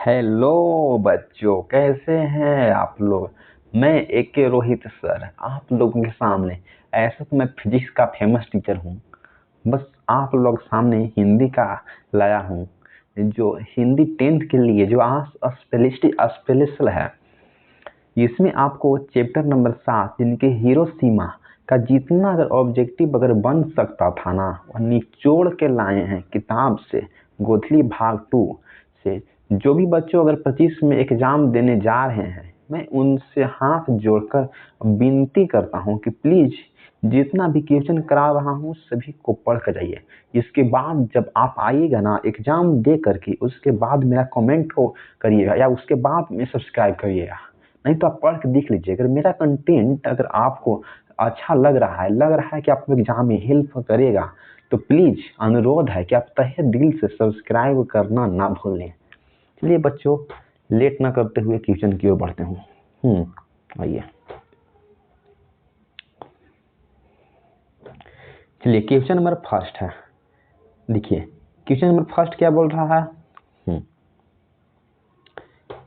Hello बच्चों, कैसे हैं आप लोग। मैं AK रोहित सर आप लोगों के सामने। ऐसा तो मैं फिजिक्स का फेमस टीचर हूँ। बस आप लोग सामने हिंदी का लाया हूँ, जो हिंदी 10th के लिए जो आज स्पेशल है। इसमें आपको चैप्टर नंबर 7 जिनके हिरोशिमा का जितना अगर ऑब्जेक्टिव अगर बन सकता था ना, वह निचोड़ के लाए हैं किताब से, गोथली भाग 2 से। जो भी बच्चों अगर 25 में एग्जाम देने जा रहे हैं, मैं उनसे हाथ जोड़कर विनती करता हूं कि प्लीज जितना भी क्वेश्चन करा रहा हूं सभी को पढ़ कर जाइए। इसके बाद जब आप आइएगा ना एग्जाम दे करके, उसके बाद मेरा कमेंट को करिएगा या उसके बाद में सब्सक्राइब करिएगा। नहीं तो आप पढ़ के देख लीजिए। अगर मेरा कंटेंट अगर आपको अच्छा लग रहा है कि आपको एग्जाम में हेल्प करेगा, तो प्लीज अनुरोध है कि आप तहे दिल से सब्सक्राइब करना ना भूलें। चलिए बच्चों, लेट ना करते हुए क्वेश्चन की ओर बढ़ते हूँ। आइए, चलिए क्वेश्चन नंबर फर्स्ट है। देखिए क्वेश्चन नंबर फर्स्ट क्या बोल रहा है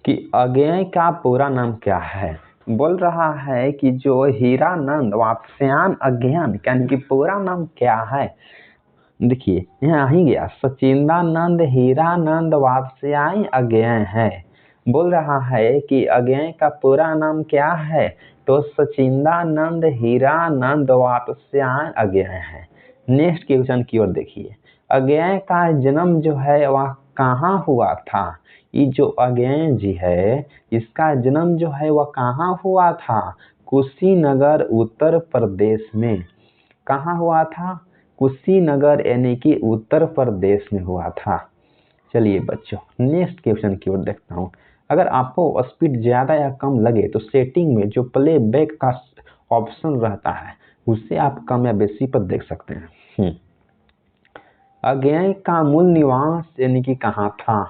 कि अज्ञेय का पूरा नाम क्या है। बोल रहा है कि जो हीरानंद वात्स्यायन अज्ञेय यानी कि पूरा नाम क्या है। देखिए यहाँ ही गया, सचिंदानंद हीरानंद वात्स्यायन अज्ञेय है। बोल रहा है कि अज्ञेय का पूरा नाम क्या है, तो सचिंदानंद हीरानंद वात्स्यायन अज्ञेय है। नेक्स्ट क्वेश्चन की ओर देखिए, अज्ञेय का जन्म जो है वह कहाँ हुआ था। ये जो अज्ञेय जी है, इसका जन्म जो है वह कहाँ हुआ था। कुशीनगर उत्तर प्रदेश में। कहाँ हुआ था? कुशीनगर यानी कि उत्तर प्रदेश में हुआ था। चलिए बच्चों, नेक्स्ट क्वेश्चन की ओर देखता हूँ। अगर आपको स्पीड ज्यादा या कम लगे तो सेटिंग में जो प्ले बैक का ऑप्शन रहता है उससे आप कम या बेसी पर देख सकते हैं। अज्ञेय का मूल निवास यानी कि कहाँ था।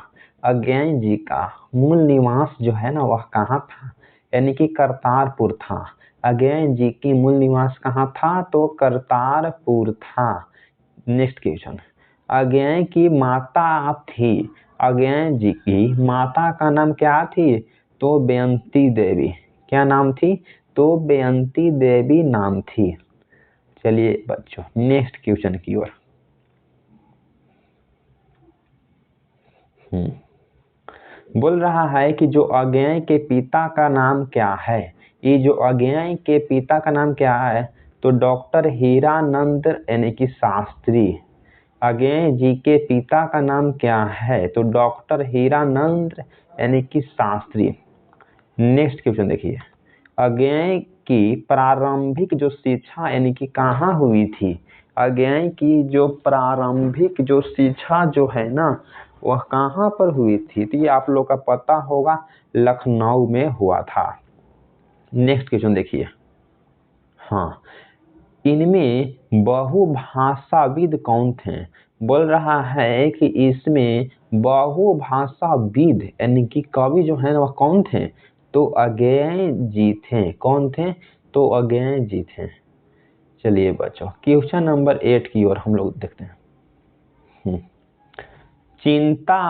अज्ञेय जी का मूल निवास जो है ना वह कहाँ था, यानी कि करतारपुर था। अज्ञेय जी की मूल निवास कहाँ था, तो करतारपुर था। नेक्स्ट क्वेश्चन, अज्ञेय की माता थी। अज्ञेय जी की माता का नाम क्या थी, तो बेअंती देवी। क्या नाम थी, तो बेअंती देवी नाम थी। चलिए बच्चों, नेक्स्ट क्वेश्चन की ओर। बोल रहा है कि जो अज्ञेय के पिता का नाम क्या है। ये जो अज्ञेय के पिता का नाम क्या है, तो डॉक्टर हीरानंद यानी कि शास्त्री। अज्ञेय जी के पिता का नाम क्या है, तो डॉक्टर हीरानंद यानी कि शास्त्री। नेक्स्ट क्वेश्चन देखिए, अज्ञेय की प्रारंभिक जो शिक्षा यानी कि कहाँ हुई थी। अज्ञेय की जो प्रारंभिक जो शिक्षा जो है ना वह कहाँ पर हुई थी, तो ये आप लोग का पता होगा, लखनऊ में हुआ था। नेक्स्ट क्वेश्चन देखिए, हाँ, इनमें बहुभाषाविद कौन थे। बोल रहा है कि इसमें बहुभाषाविद यानी कि कवि जो है ना वह कौन थे, तो अज्ञेय जी थे। कौन थे, तो अज्ञेय जी थे। चलिए बच्चों, क्वेश्चन नंबर 8 की ओर हम लोग देखते हैं। चिंता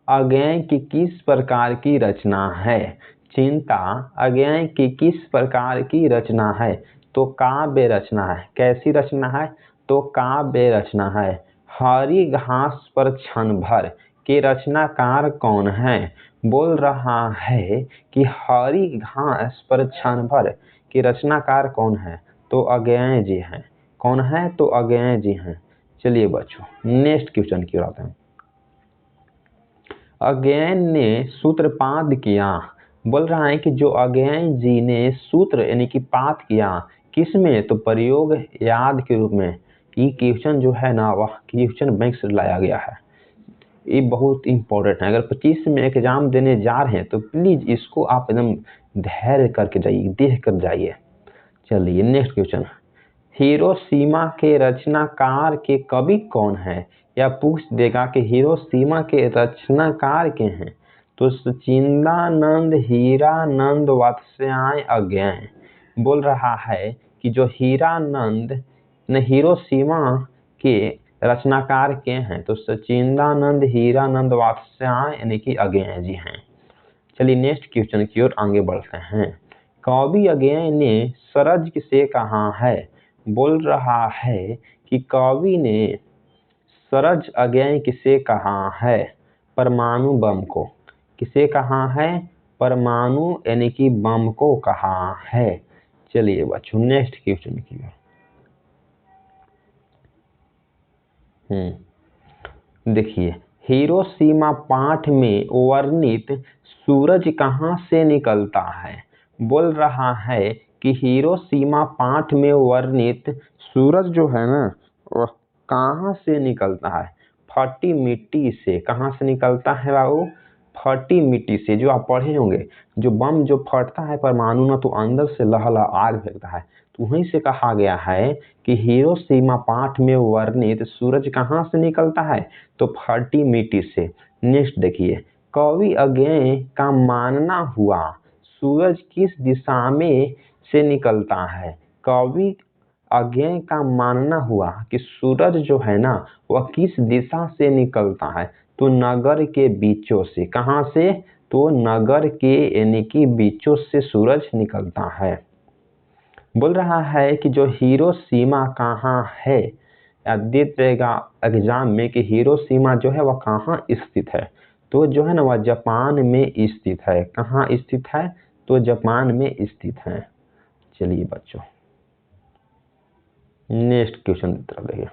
अज्ञेय की किस प्रकार की रचना है। चिंता अज्ञेय की किस प्रकार की रचना है, तो काव्य रचना है। कैसी रचना है, तो काव्य रचना है। हरी घास पर क्षण भर के रचनाकार कौन है। बोल रहा है कि हरी घास पर क्षण भर के रचनाकार कौन है, तो अज्ञेय जी हैं। कौन है, तो अज्ञेय जी हैं। चलिए बच्चों, नेक्स्ट क्वेश्चन की ओर आते हैं। अज्ञेय ने सूत्रपात किया। बोल रहा है कि जो अज्ञेय जी ने सूत्र यानी कि पात किया किस में, तो प्रयोग याद के रूप में। ये क्वेश्चन जो है ना वह क्वेश्चन बैंक से लाया गया है। ये बहुत इंपॉर्टेंट है। अगर 25 में एग्जाम देने जा रहे हैं तो प्लीज इसको आप एकदम धैर्य करके जाइए, देख कर जाइए। चलिए नेक्स्ट क्वेश्चन, हिरोशिमा के रचनाकार के कवि कौन है, या पूछ देगा कि हिरोशिमा के रचनाकार के हैं, तो सचिंदानंद हीरानंद वात्स्यायन अज्ञेय। बोल रहा है कि जो हीरानंद ने हिरोशिमा के रचनाकार के हैं, तो सचिंदानंद हीरानंद वात्स्यायन यानी कि अज्ञेय जी हैं। चलिए नेक्स्ट क्वेश्चन की ओर आगे बढ़ते हैं। कवि अज्ञेय ने सरज से कहा है, बोल रहा है कि कवि ने सरज अज्ञेय किसे कहा है? परमाणु बम को। किसे कहा है? परमाणु यानी कि बम को कहा है। चलिए बच्चों नेक्स्ट क्वेश्चन की ओर। देखिए हिरोशिमा पाठ में वर्णित सूरज कहाँ से निकलता है? बोल रहा है कि हिरोशिमा पाठ में वर्णित सूरज जो है ना वह कहाँ से निकलता है? फटी मिट्टी से। कहाँ से निकलता है बाबू? फटी मिट्टी से। जो आप पढ़े होंगे, जो बम जो फटता है परमाणु ना, तो अंदर से लहला आग फेंकता है, तो वहीं से कहा गया है कि हिरोशिमा पाठ में वर्णित सूरज कहाँ से निकलता है? तो फटी मिट्टी से। नेक्स्ट देखिए, कवि अज्ञेय का मानना हुआ सूरज किस दिशा में से निकलता है? कवि अज्ञेय का मानना हुआ कि सूरज जो है ना वह किस दिशा से निकलता है? तो नगर के बीचों से। कहाँ से? तो नगर के यानी कि बीचों से सूरज निकलता है। बोल रहा है कि जो हिरोशिमा कहाँ है? या देख रहेगा एग्जाम में कि हिरोशिमा जो है वह कहाँ स्थित है? तो जो है ना वह जापान में स्थित है। कहाँ स्थित है? तो जापान में स्थित है। चलिए बच्चों नेक्स्ट क्वेश्चन की तरफ देखिए।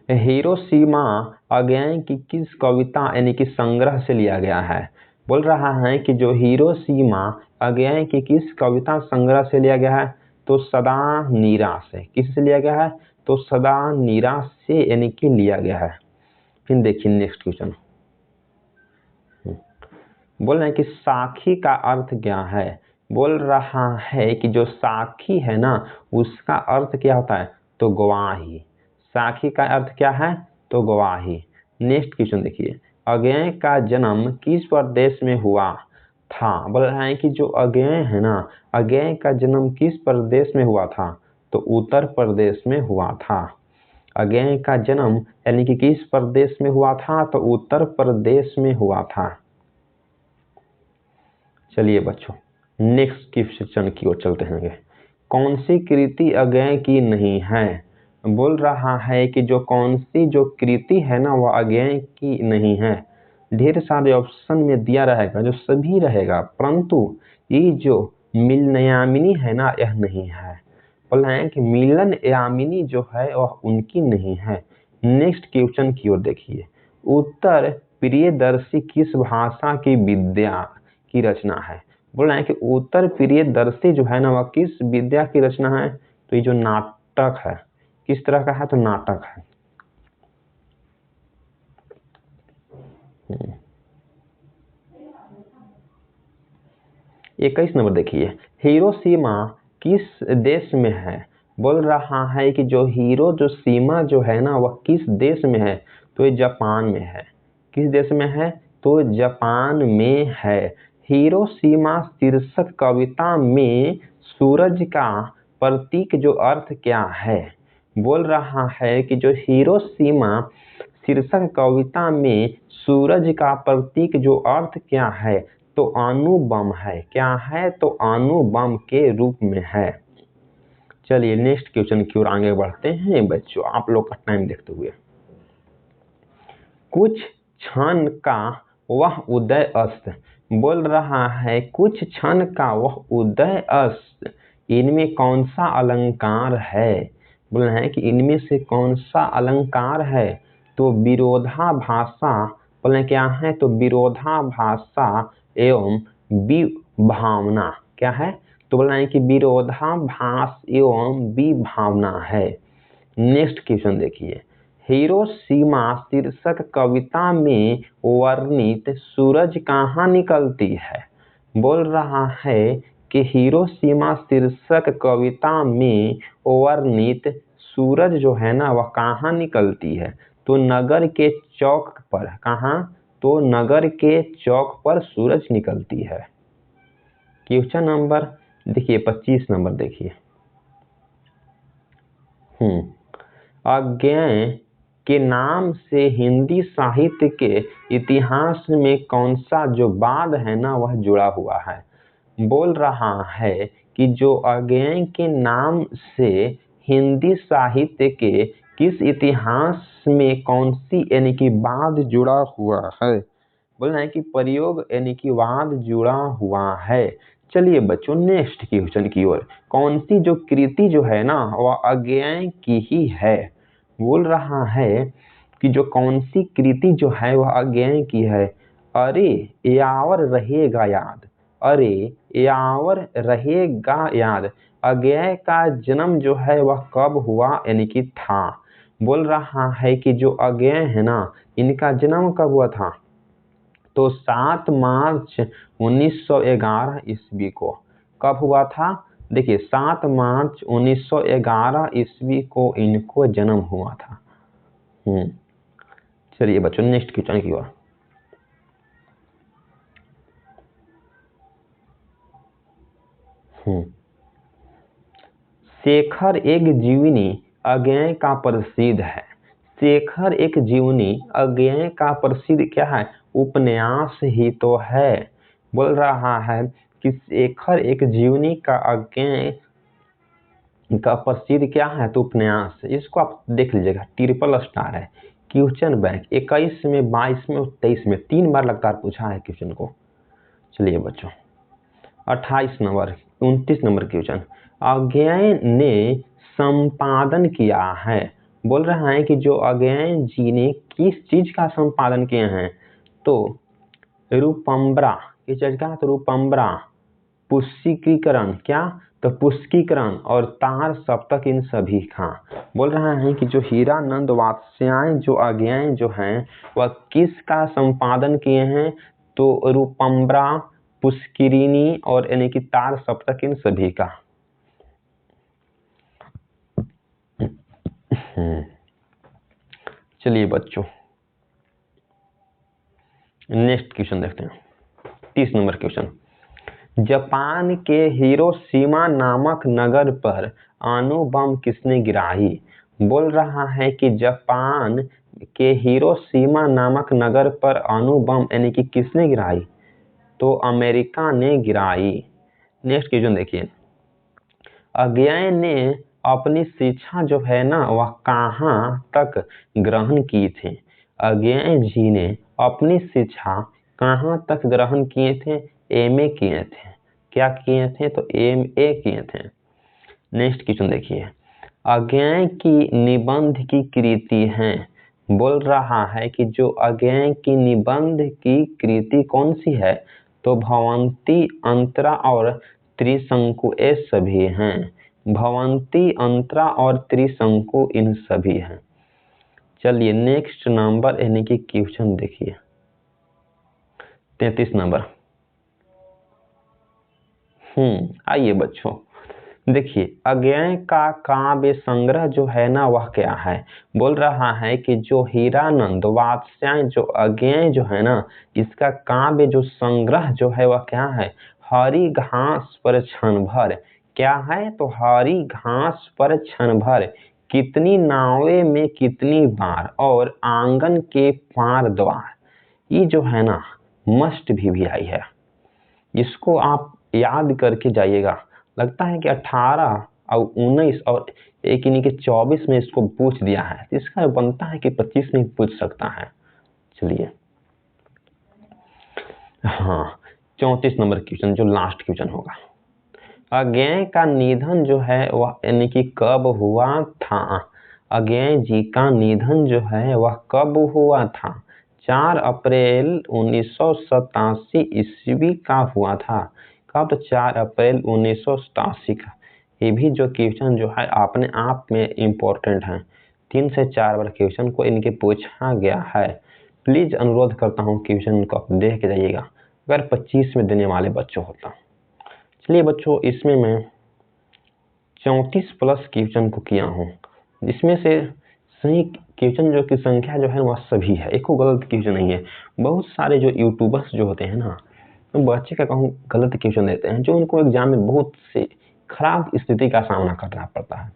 हिरोशिमा अज्ञेय की किस कविता यानी कि संग्रह से लिया गया है? बोल रहा है कि जो हिरोशिमा अज्ञेय की किस कविता संग्रह से लिया गया है? तो सदा निराश से। किस से लिया गया है? तो सदा निराश से यानी कि लिया गया है। फिर देखिए नेक्स्ट क्वेश्चन। बोल रहे हैं कि साखी का अर्थ क्या है? बोल रहा है कि जो साखी है ना उसका अर्थ क्या होता है? तो गवाही। साखी का अर्थ क्या है? तो गवाही। नेक्स्ट क्वेश्चन देखिए, अज्ञेय का जन्म किस प्रदेश में हुआ था? बोल रहे हैं कि जो अज्ञेय है ना, अज्ञेय का जन्म किस प्रदेश में हुआ था? तो उत्तर प्रदेश में हुआ था। अज्ञेय का जन्म यानी कि किस प्रदेश में हुआ था? तो उत्तर प्रदेश में हुआ था। चलिए बच्चों नेक्स्ट क्वेश्चन की ओर चलते हैं। कौन सी कृति अज्ञेय की नहीं है? बोल रहा है कि जो कौन सी जो कृति है ना वह अज्ञेय की नहीं है। ढेर सारे ऑप्शन में दिया रहेगा, जो सभी रहेगा, परंतु ये जो मिलनयामिनी है ना यह नहीं है। बोल रहे हैं कि मिलन यामिनी जो है वह उनकी नहीं है। नेक्स्ट क्वेश्चन की ओर देखिए, उत्तर प्रियदर्शी किस भाषा की विद्या की रचना है? बोल रहे हैं कि उत्तर प्रियदर्शी जो है ना वह किस विद्या की रचना है? तो ये जो नाटक है, किस तरह का है? तो नाटक है। 21 नंबर देखिए, हिरोशिमा किस देश में है? बोल रहा है कि जो हीरो जो सीमा जो है ना वह किस देश में है? तो ये जापान में है। किस देश में है? तो जापान में है। हिरोशिमा शीर्षक कविता में सूरज का प्रतीक जो अर्थ क्या है? बोल रहा है कि जो हिरोशिमा शीर्षक कविता में सूरज का प्रतीक जो अर्थ क्या है? तो अणु बम है। क्या है? तो अणु बम के रूप में है। चलिए नेक्स्ट क्वेश्चन की ओर आगे बढ़ते हैं बच्चों, आप लोग का टाइम देखते हुए। कुछ क्षण का वह उदय अस्त। बोल रहा है कुछ क्षण का वह उदय अस्त, इनमें कौन सा अलंकार है? बोल रहे हैं कि इनमें से कौन सा अलंकार है? तो विरोधाभासा। बोले क्या है? तो विरोधाभासा एवं विभावना। क्या है? तो बोल रहे हैं कि विरोधाभास एवं विभावना है। नेक्स्ट क्वेश्चन देखिए, हिरोशिमा शीर्षक कविता में वर्णित सूरज कहाँ निकलती है? बोल रहा है कि हिरोशिमा शीर्षक कविता में वर्णित सूरज जो है ना वह कहाँ निकलती है? तो नगर के चौक पर। कहाँ? तो नगर के चौक पर सूरज निकलती है। क्वेश्चन नंबर देखिए 25 नंबर देखिए। अज्ञेय के नाम से हिंदी साहित्य के इतिहास में कौन सा जो वाद है ना वह जुड़ा हुआ है। बोल रहा है कि जो अज्ञेय के नाम से हिंदी साहित्य के किस इतिहास में कौन सी यानी कि वाद जुड़ा हुआ है। बोल रहा है कि प्रयोग यानी कि वाद जुड़ा हुआ है। चलिए बच्चों नेक्स्ट क्वेश्चन की ओर। कौन सी जो कृति जो है ना वह अज्ञेय की ही है। बोल रहा है कि जो कौन सी कृति जो है वह अज्ञेय की है। अरे यावर रहेगा याद, अरे यावर रहेगा याद, अज्ञेय का जन्म जो है वह कब हुआ यानी कि था। बोल रहा है कि जो अज्ञेय है ना इनका जन्म कब हुआ था, तो 7 मार्च 1911 ईस्वी को। कब हुआ था, देखिए 7 मार्च 1911 ईस्वी को इनको जन्म हुआ था। चलिए बच्चों नेक्स्ट क्वेश्चन की ओर। शेखर एक जीवनी अज्ञेय का प्रसिद्ध है। शेखर एक जीवनी अज्ञेय का प्रसिद्ध क्या है, उपन्यास ही तो है। बोल रहा है कि शेखर एक जीवनी का अज्ञेय का प्रसिद्ध क्या है, तो उपन्यास। इसको आप देख लीजिएगा, ट्रिपल स्टार है। क्वेश्चन बैंक 21 में, 22 में और 23 में 3 बार लगातार पूछा है क्वेश्चन को। चलिए बच्चों 28 नंबर 29 नंबर क्वेश्चन। अज्ञेय ने संपादन किया है। बोल रहा है कि जो अज्ञेय जी ने किस चीज का संपादन किया है, तो रूपम्बरा, किस चीज का, तो रूपम्बरा, पुष्टिकरण, क्या, तो पुष्टिकरण और तार सप्तक, इन सभी का। बोल रहा है कि जो हीरानंद वात्स्यायन जो अज्ञेय जो हैं वह किसका संपादन किए हैं, तो रूपम्बरा, पुष्किरिणी और यानी कि तार सप्तक, इन सभी का। चलिए बच्चों नेक्स्ट क्वेश्चन देखते हैं। 30 नंबर क्वेश्चन। जापान के हिरोशिमा नामक नगर पर अणु बम किसने गिराई। बोल रहा है कि जापान के हिरोशिमा नामक नगर पर अणु बम यानी कि किसने गिराई, तो अमेरिका ने गिराई। नेक्स्ट क्वेश्चन देखिए। अज्ञेय ने अपनी शिक्षा जो है ना वह कहाँ तक ग्रहण की थी। अज्ञेय जी ने अपनी शिक्षा कहाँ तक ग्रहण किए थे, एमए किए थे। क्या किए थे, तो एमए किए थे। नेक्स्ट क्वेश्चन देखिए। अज्ञेय की निबंध की कृति है। बोल रहा है कि जो अज्ञेय की निबंध की कृति कौन सी है, तो भवंती, अंतरा और त्रिशंकु, ये सभी हैं। भवंती, अंतरा और त्रिशंकु, इन सभी हैं। चलिए नेक्स्ट नंबर यानी कि क्वेश्चन देखिए 33 नंबर। आइए बच्चों देखिए, अज्ञेय का काव्य संग्रह जो है ना वह क्या है। बोल रहा है कि जो हीरानंद वात्स्यायन जो अज्ञेय जो है ना इसका काव्य जो संग्रह जो है वह क्या है, हरी घास पर क्षण भर। क्या है, तो हरी घास पर क्षण भर, कितनी नावें में कितनी बार, और आंगन के पार द्वार। ये जो है ना मस्ट भी आई है, इसको आप याद करके जाइएगा। लगता है कि 18 और 19 और एक इन्हीं के 24 में इसको पूछ दिया है, तो इसका बनता है कि 25 में पूछ सकता है। चलिए हाँ 34 नंबर क्वेश्चन जो लास्ट क्वेश्चन होगा। अज्ञेय का निधन जो है वह यानी कि कब हुआ था। अज्ञेय जी का निधन जो है वह कब हुआ था, 4 अप्रैल 1987 ईस्वी का हुआ था। कब, तो 4 अप्रैल 1987 का। ये भी जो क्वेश्चन जो है अपने आप में इम्पोर्टेंट है। 3 से 4 बार क्वेश्चन को इनके पूछा गया है। प्लीज अनुरोध करता हूँ क्वेश्चन को आप देख के जाइएगा, अगर 25 में देने वाले बच्चों होता। चलिए बच्चों इसमें मैं 34 प्लस क्वेश्चन को किया हूँ, जिसमें से सही क्वेश्चन जो की संख्या जो है वह सभी है, एको गलत क्वेश्चन नहीं है। बहुत सारे जो यूट्यूबर्स जो होते हैं ना तो बच्चे का कहूँ गलत क्वेश्चन देते हैं, जो उनको एग्जाम में बहुत से खराब स्थिति का सामना करना पड़ता है।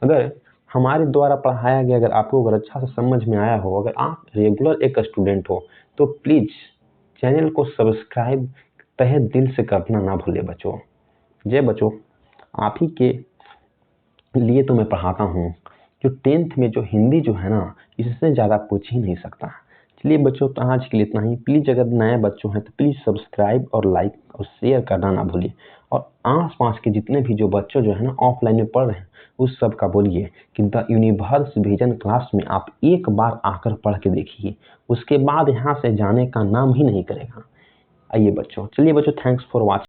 अगर हमारे द्वारा पढ़ाया गया अगर आपको अगर अच्छा से समझ में आया हो, अगर आप रेगुलर एक स्टूडेंट हो, तो प्लीज़ चैनल को सब्सक्राइब तहे दिल से करना ना भूलें बच्चों। जय बच्चों, आप ही के लिए तो मैं पढ़ाता हूँ। जो 10th में जो हिंदी जो है ना, इससे ज़्यादा पूछ ही नहीं सकता। चलिए बच्चों, तो आज के लिए इतना ही। प्लीज़ अगर नए बच्चों हैं तो प्लीज़ सब्सक्राइब और लाइक और शेयर करना ना भूलिए। और आस-पास के जितने भी जो बच्चों जो है ना ऑफलाइन में पढ़ रहे हैं, उस सब का बोलिए कि द यूनिवर्स विजन क्लास में आप एक बार आकर पढ़ के देखिए, उसके बाद यहाँ से जाने का नाम ही नहीं करेगा। आइए बच्चों, चलिए बच्चों, थैंक्स फॉर वॉचिंग।